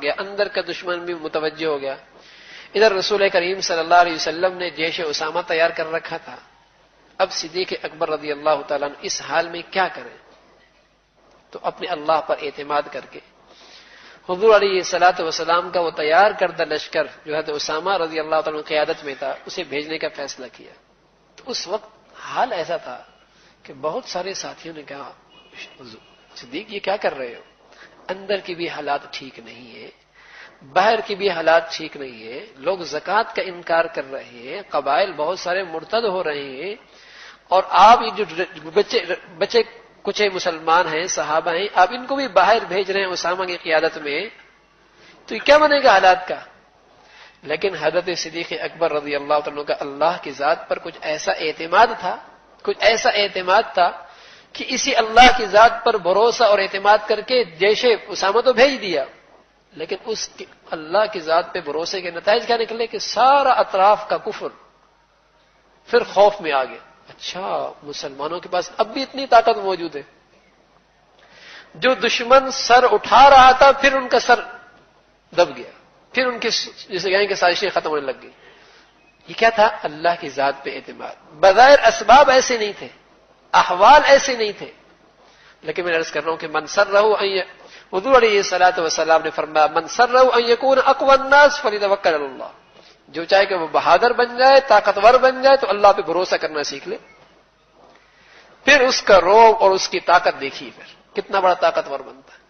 گیا، اندر کا دشمن بھی متوجہ ہو گیا. ادھر رسول کریم صلی اللہ علیہ وسلم نے جیش اسامہ تیار کر رکھا تھا. اب صدیق اکبر رضی اللہ تعالیٰ عنہ اس حال میں کیا کریں؟ تو اپنے اللہ پر اعتماد کر کے حضور علیہ الصلوۃ والسلام کا وہ تیار کردہ لشکر جو حضرت اسامہ رضی اللہ تعالیٰ عنہ قیادت میں تھا اسے بھیجنے کا فیصلہ کیا. تو اس وقت حال ایسا تھا کہ بہت سارے ساتھیوں نے کہا صدیق یہ کیا کر رہے ہو؟ اندر کی بھی حالات ٹھیک نہیں ہے، باہر کی بھی حالات ٹھیک نہیں ہے، لوگ زکوٰۃ کا انکار کر رہے ہیں، قبائل بہت سارے مرتد ہو رہے ہیں، اور آپ یہ جو بچے کچھ مسلمان ہیں صحابہ ہیں آپ ان کو بھی باہر بھیج رہے ہیں اسامہ کی قیادت میں، تو یہ کیا بنے گا حالات کا؟ لیکن حضرت صدیق اکبر رضی اللہ عنہ کا اللہ کی ذات پر کچھ ایسا اعتماد تھا کہ اسی اللہ کی ذات پر بھروسہ اور اعتماد کر کے جیش اسامہ تو بھیج دیا، لیکن اس اللہ کی ذات پہ بھروسے کے نتائج کیا نکلے کہ سارا اطراف کا کفر پھر خوف میں آ گیا. اچھا مسلمانوں کے پاس اب بھی اتنی طاقت موجود ہے، جو دشمن سر اٹھا رہا تھا پھر ان کا سر دب گیا، پھر ان کی جسے کہیں کہ سازشیں ختم ہونے لگ گئی. یہ کیا تھا؟ اللہ کی ذات پہ اعتماد. بظاہر اسباب ایسے نہیں تھے، احوال ایسے نہیں تھے، لیکن میں عرض کر رہا ہوں کہ من سرہ حضور علیہ الصلوۃ والسلام نے فرمایا من سرہ ان یکون اقوى الناس فلیتوکل علی اللہ، جو چاہے کہ وہ بہادر بن جائے، طاقتور بن جائے تو اللہ پہ بھروسہ کرنا سیکھ لے. پھر اس کا روب اور اس کی طاقت دیکھیے پھر کتنا بڑا طاقتور بنتا ہے.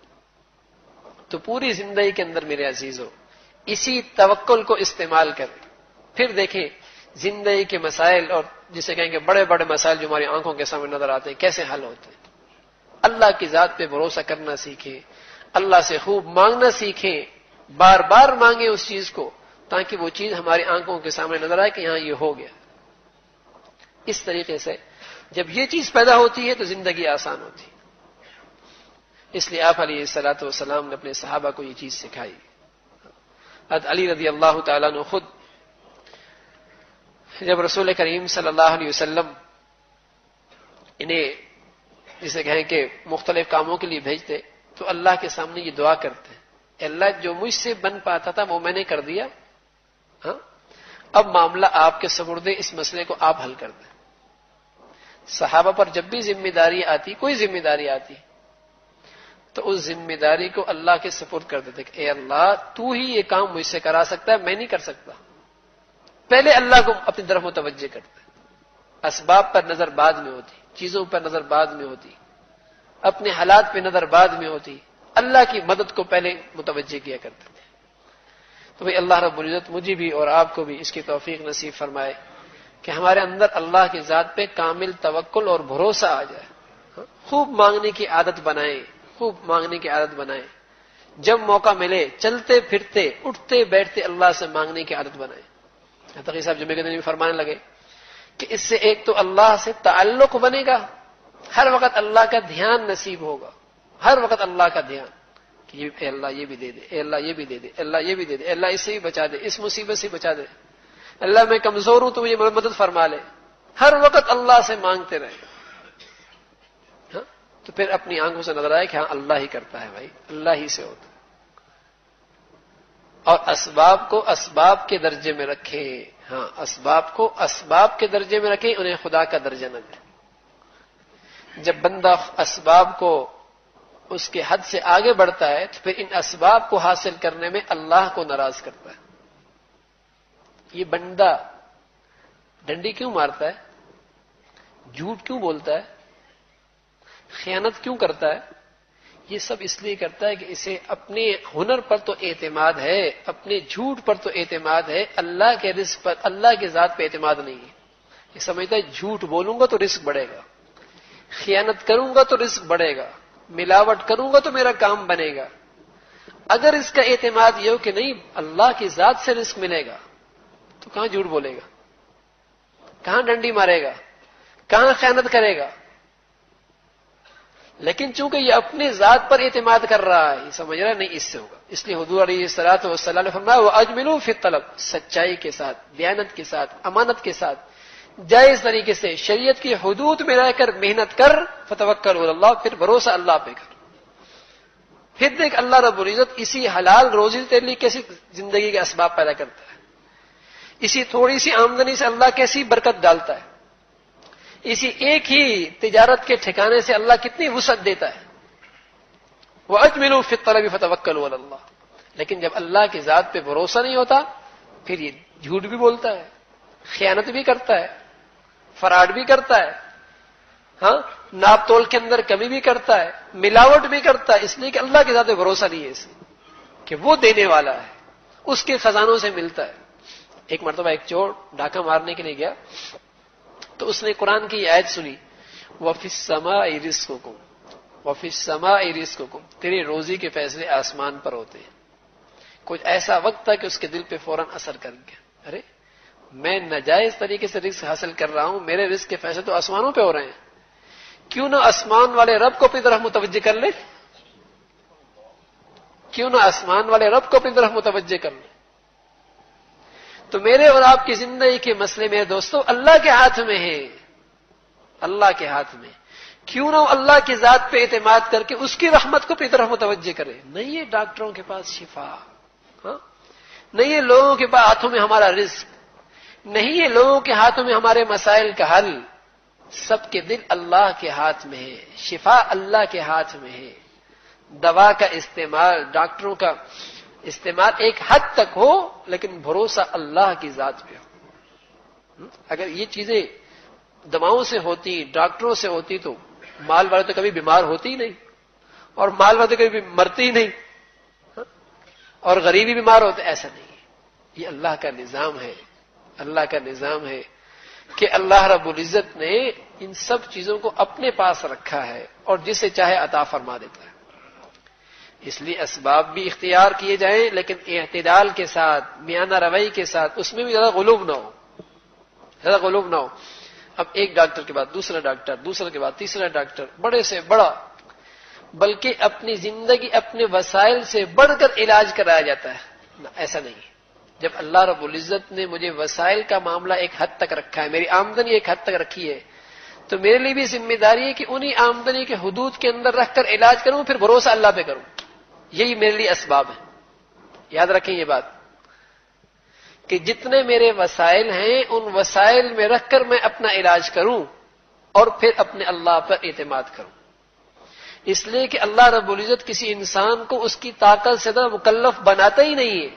تو پوری زندگی کے اندر میرے عزیزو اسی توکل کو استعمال کریں. پھر دیکھیں زندگی کے مسائل اور جسے کہیں گے بڑے بڑے مسائل جو ہماری آنکھوں کے سامنے نظر آتے ہیں کیسے حل ہوتے ہیں. اللہ کی ذات پہ بھروسہ کرنا سیکھیں، اللہ سے خوب مانگنا سیکھیں، بار بار مانگیں اس چیز کو تاکہ وہ چیز ہماری آنکھوں کے سامنے نظر آئے کہ یہاں یہ ہو گیا. اس طریقے سے جب یہ چیز پیدا ہوتی ہے تو زندگی آسان ہوتی ہے. اس لیے آپ علیہ الصلوۃ والسلام نے اپنے صحابہ کو یہ چیز سکھائی. حضرت علی رضی اللہ تعالیٰ عنہ خود جب رسول کریم صلی اللہ علیہ وسلم انہیں جسے کہیں کہ مختلف کاموں کے لیے بھیجتے تو اللہ کے سامنے یہ دعا کرتے اللہ جو مجھ سے بن پاتا تھا وہ میں نے کر دیا، ہاں اب معاملہ آپ کے سپرد ہے، اس مسئلے کو آپ حل کر دیں. صحابہ پر جب بھی ذمہ داری آتی، کوئی ذمہ داری آتی تو اس ذمہ داری کو اللہ کے سپرد کر دیتے کہ اے اللہ تو ہی یہ کام مجھ سے کرا سکتا ہے، میں نہیں کر سکتا. پہلے اللہ کو اپنی طرف متوجہ کرتے. اسباب پر نظر بعد میں ہوتی، چیزوں پر نظر بعد میں ہوتی، اپنے حالات پہ نظر بعد میں ہوتی، اللہ کی مدد کو پہلے متوجہ کیا کرتے تھے. تو بھئی اللہ رب العزت مجھے بھی اور آپ کو بھی اس کی توفیق نصیب فرمائے کہ ہمارے اندر اللہ کی ذات پہ کامل توکل اور بھروسہ آ جائے. خوب مانگنے کی عادت بنائیں، خوب مانگنے کی عادت بنائیں. جب موقع ملے چلتے پھرتے اٹھتے بیٹھتے اللہ سے مانگنے کی عادت بنائیں. تقی صاحب جمعے کے دن بھی فرمانے لگے کہ اس سے ایک تو اللہ سے تعلق بنے گا، ہر وقت اللہ کا دھیان نصیب ہوگا، ہر وقت اللہ کا دھیان کہ اے اللہ یہ بھی دے دے، اے اللہ یہ بھی دے دے، اللہ یہ بھی دے دے، اللہ اس سے بھی بچا دے، اس مصیبت سے بچا دے، اللہ میں کمزور ہوں تو مجھے مدد فرما لے. ہر وقت اللہ سے مانگتے رہے. ہاں تو پھر اپنی آنکھوں سے نظر آئے کہ ہاں اللہ ہی کرتا ہے، بھائی اللہ ہی سے ہوتا. اور اسباب کو اسباب کے درجے میں رکھیں. ہاں اسباب کو اسباب کے درجے میں رکھیں، انہیں خدا کا درجہ نہ دیں. جب بندہ اسباب کو اس کے حد سے آگے بڑھتا ہے تو پھر ان اسباب کو حاصل کرنے میں اللہ کو ناراض کرتا ہے. یہ بندہ ڈنڈی کیوں مارتا ہے، جھوٹ کیوں بولتا ہے، خیانت کیوں کرتا ہے؟ یہ سب اس لیے کرتا ہے کہ اسے اپنے ہنر پر تو اعتماد ہے، اپنے جھوٹ پر تو اعتماد ہے، اللہ کے رزق پر، اللہ کے ذات پہ اعتماد نہیں ہے. یہ سمجھتا ہے جھوٹ بولوں گا تو رزق بڑھے گا، خیانت کروں گا تو رزق بڑھے گا، ملاوٹ کروں گا تو میرا کام بنے گا. اگر اس کا اعتماد یہ ہو کہ نہیں اللہ کی ذات سے رزق ملے گا تو کہاں جھوٹ بولے گا، کہاں ڈنڈی مارے گا، کہاں خیانت کرے گا. لیکن چونکہ یہ اپنے ذات پر اعتماد کر رہا ہے، یہ سمجھ رہا ہے نہیں اس سے ہوگا. اس لیے حضور علیہ الصلوۃ والسلام نے فرمایا وَأَجْمِلُوا فِي الطَّلَبِ، سچائی کے ساتھ، دیانت کے ساتھ، امانت کے ساتھ، جائز طریقے سے شریعت کی حدود میں رہ کر محنت کر، فَتَوَكَّلُوا عَلَى اللَّهِ، پھر بھروسہ اللہ پہ کر، پھر دیکھ اللہ رب العزت اسی حلال روزی تیرے لیے کیسی زندگی کے اسباب پیدا کرتا ہے، اسی تھوڑی سی آمدنی سے اللہ کیسی برکت ڈالتا ہے، اسی ایک ہی تجارت کے ٹھکانے سے اللہ کتنی وسعت دیتا ہے. وَأَجْمِلُوا فِي الطَّلَبِ فَتَوَكَّلُوا عَلَى اللَّهِ. لیکن جب اللہ کی ذات پہ بھروسہ نہیں ہوتا پھر یہ جھوٹ بھی بولتا ہے، خیانت بھی کرتا ہے، فراڈ بھی کرتا ہے، ہاں ناپ تول کے اندر کمی بھی کرتا ہے، ملاوٹ بھی کرتا ہے، اس لیے کہ اللہ کے ذات پہ بھروسہ نہیں ہے اسے کہ وہ دینے والا ہے، اس کے خزانوں سے ملتا ہے. ایک مرتبہ ایک چور ڈاکہ مارنے کے لیے گیا تو اس نے قرآن کی آیت سنی، وَفِي السَّمَاءِ رِزْقُكُمْ وَفِي السَّمَاءِ رِزْقُكُمْ، تیرے روزی کے فیصلے آسمان پر ہوتے ہیں. کچھ ایسا وقت تھا کہ اس کے دل پہ فوراً اثر کر گیا، ارے میں ناجائز طریقے سے رزق حاصل کر رہا ہوں، میرے رزق کے فیصلے تو آسمانوں پہ ہو رہے ہیں، کیوں نہ آسمان والے رب کو اپنی طرف متوجہ کر لے، کیوں نہ آسمان والے رب کو اپنی طرف متوجہ کر لے. تو میرے اور آپ کی زندگی کے مسئلے میرے دوستو اللہ کے ہاتھ میں ہے، اللہ کے ہاتھ میں. کیوں نہ اللہ کی ذات پہ اعتماد کر کے اس کی رحمت کو اپنی طرف متوجہ کرے. نہیں ہے ڈاکٹروں کے پاس شفا، ہاں نہیں ہے لوگوں کے پاس ہاتھوں میں ہمارا رزق، نہیں ہے لوگوں کے ہاتھوں میں ہمارے مسائل کا حل. سب کے دل اللہ کے ہاتھ میں ہے، شفا اللہ کے ہاتھ میں ہے. دوا کا استعمال، ڈاکٹروں کا استعمال ایک حد تک ہو لیکن بھروسہ اللہ کی ذات پہ ہو. اگر یہ چیزیں دواؤں سے ہوتی، ڈاکٹروں سے ہوتی تو مال والے تو کبھی بیمار ہوتی ہی نہیں، اور مال والے تو کبھی مرتی ہی نہیں، اور غریبی بیمار ہوتے. ایسا نہیں ہے، یہ اللہ کا نظام ہے، اللہ کا نظام ہے کہ اللہ رب العزت نے ان سب چیزوں کو اپنے پاس رکھا ہے اور جسے چاہے عطا فرما دیتا ہے. اس لیے اسباب بھی اختیار کیے جائیں لیکن اعتدال کے ساتھ، میانہ روی کے ساتھ، اس میں بھی زیادہ غلوب نہ ہو، زیادہ غلوب نہ ہو. اب ایک ڈاکٹر کے بعد دوسرا ڈاکٹر، دوسرے کے بعد تیسرا ڈاکٹر، بڑے سے بڑا، بلکہ اپنی زندگی اپنے وسائل سے بڑھ کر علاج کرایا جاتا ہے. ایسا نہیں ہے. جب اللہ رب العزت نے مجھے وسائل کا معاملہ ایک حد تک رکھا ہے، میری آمدنی ایک حد تک رکھی ہے، تو میرے لیے بھی ذمہ داری ہے کہ انہی آمدنی کے حدود کے اندر رکھ کر علاج کروں، پھر بھروسہ اللہ پہ کروں. یہی میرے لیے اسباب ہے. یاد رکھیں یہ بات کہ جتنے میرے وسائل ہیں ان وسائل میں رکھ کر میں اپنا علاج کروں اور پھر اپنے اللہ پر اعتماد کروں. اس لیے کہ اللہ رب العزت کسی انسان کو اس کی طاقت سے زیادہ مکلف بناتا ہی نہیں ہے.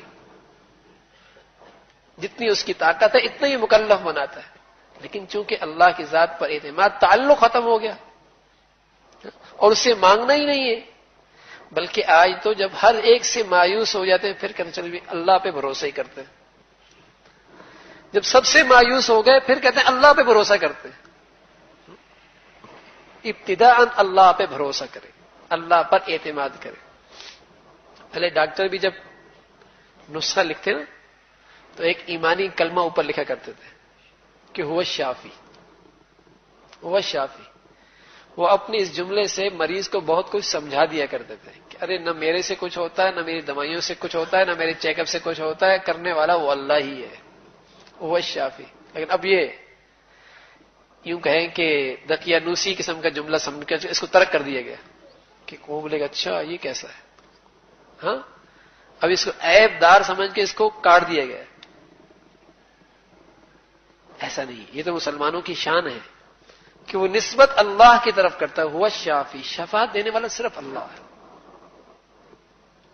جتنی اس کی طاقت ہے اتنا ہی مکلف بناتا ہے، لیکن چونکہ اللہ کی ذات پر اعتماد، تعلق ختم ہو گیا اور اس سے مانگنا ہی نہیں ہے. بلکہ آج تو جب ہر ایک سے مایوس ہو جاتے ہیں پھر کہتے چل بھی اللہ پہ بھروسہ ہی کرتے ہیں. جب سب سے مایوس ہو گئے پھر کہتے ہیں اللہ پہ بھروسہ کرتے ہیں. ابتداء اللہ پہ بھروسہ کرے، اللہ پر اعتماد کرے. پہلے ڈاکٹر بھی جب نسخہ لکھتے نا تو ایک ایمانی کلمہ اوپر لکھا کرتے تھے کہ هو الشافی، هو الشافی. وہ اپنی اس جملے سے مریض کو بہت کچھ سمجھا دیا کرتے تھے کہ ارے نہ میرے سے کچھ ہوتا ہے، نہ میری دوائیوں سے کچھ ہوتا ہے، نہ میرے چیک اپ سے کچھ ہوتا ہے، کرنے والا وہ اللہ ہی ہے، وہ الشافی. لیکن اب یہ یوں کہیں کہ دقیانوسی قسم کا جملہ سمجھ کر اس کو ترک کر دیا گیا کہ وہ بولے گا اچھا یہ کیسا ہے، ہاں اب اس کو عیب دار سمجھ کے اس کو کاٹ دیا گیا. ایسا نہیں، یہ تو مسلمانوں کی شان ہے کہ وہ نسبت اللہ کی طرف کرتا ہے. ہوا شافی، شفاعت دینے والا صرف اللہ ہے.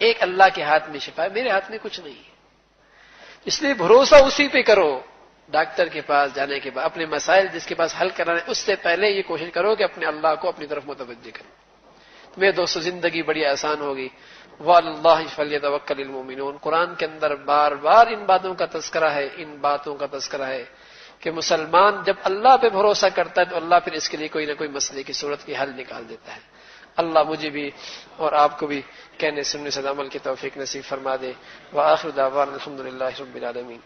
ایک اللہ کے ہاتھ میں شفا ہے، میرے ہاتھ میں کچھ نہیں ہے. اس لیے بھروسہ اسی پہ کرو. ڈاکٹر کے پاس جانے کے بعد اپنے مسائل جس کے پاس حل کرانے اس سے پہلے یہ کوشش کرو کہ اپنے اللہ کو اپنی طرف متوجہ کرو. میرے دوستو زندگی بڑی آسان ہوگی. وَعَلَى اللَّهِ فَلْيَتَوَكَّلِ الْمُؤْمِنُونَ. قرآن کے اندر بار بار ان باتوں کا تذکرہ ہے، ان باتوں کا تذکرہ ہے کہ مسلمان جب اللہ پہ بھروسہ کرتا ہے تو اللہ پھر اس کے لیے کوئی نہ کوئی مسئلے کی صورت کی حل نکال دیتا ہے. اللہ مجھے بھی اور آپ کو بھی کہنے سننے سے عمل کی توفیق نصیب فرما دے. وآخر دعوانا الحمدللہ رب العالمین.